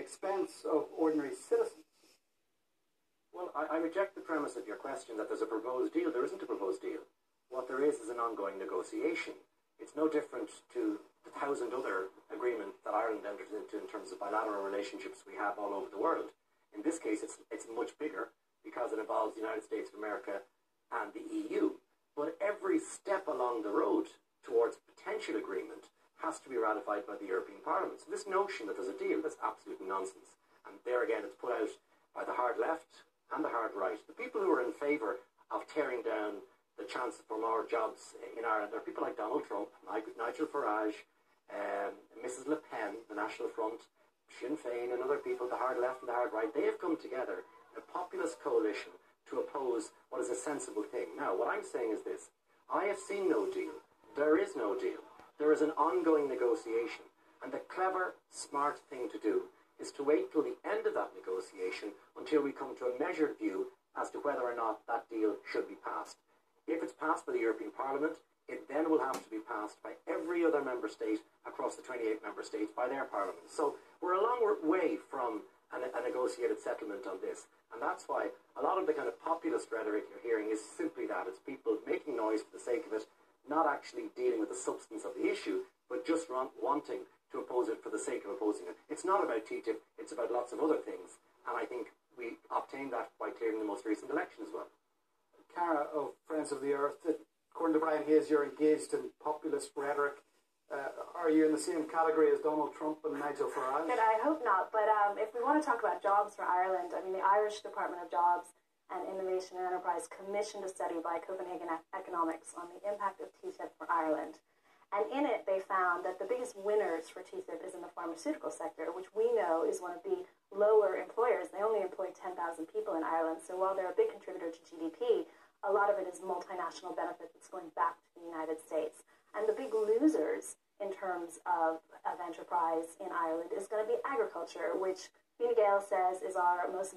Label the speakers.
Speaker 1: expense of ordinary citizens.
Speaker 2: Well, I reject the premise of your question that there's a proposed deal. There isn't a proposed deal. What there is an ongoing negotiation. It's no different to the 1,000 other agreements that Ireland enters into in terms of bilateral relationships we have all over the world. In this case, it's much bigger because it involves the United States of America and the EU. But every step along the road towards potential agreement has to be ratified by the European Parliament. So this notion that there's a deal, that's absolute nonsense. And there again, it's put out by the hard left and the hard right. The people who are in favour of tearing down the chance for more jobs in Ireland are people like Donald Trump, Nigel Farage, Mrs Le Pen, the National Front, Sinn Féin and other people, the hard left and the hard right. They have come together in a populist coalition to oppose what is a sensible thing. Now, what I'm saying is this. I have seen no deal. There is no deal. There is an ongoing negotiation. And the clever, smart thing to do is to wait till the end of that negotiation until we come to a measured view as to whether or not that deal should be passed. If it's passed by the European Parliament, it then will have to be passed by every other member state across the 28 member states by their parliaments. So we're a long way from a negotiated settlement on this. And that's why a lot of the kind of populist rhetoric you're hearing is simply that. It's people making noise for the sake of it, not actually dealing with the substance of the issue, but just wanting to oppose it for the sake of opposing it. It's not about TTIP, it's about lots of other things. And I think we obtained that by clearing the most recent election as well.
Speaker 1: Cara of Friends of the Earth, according to Brian Hayes, you're engaged in populist rhetoric. Are you in the same category as Donald Trump and Nigel Farage?
Speaker 3: But I hope not. But if we want to talk about jobs for Ireland, I mean, the Irish Department of Jobs and Innovation and Enterprise commissioned a study by Copenhagen Economics on the impact of TTIP for Ireland. And in it, they found that the biggest winners for TTIP is in the pharmaceutical sector, which we know is one of the lower employers. They only employ 10,000 people in Ireland. So while they're a big contributor to GDP, a lot of it is multinational benefit that's going back to the United States. And the big losers in terms of enterprise in Ireland is going to be agriculture, which Fine Gael says is our most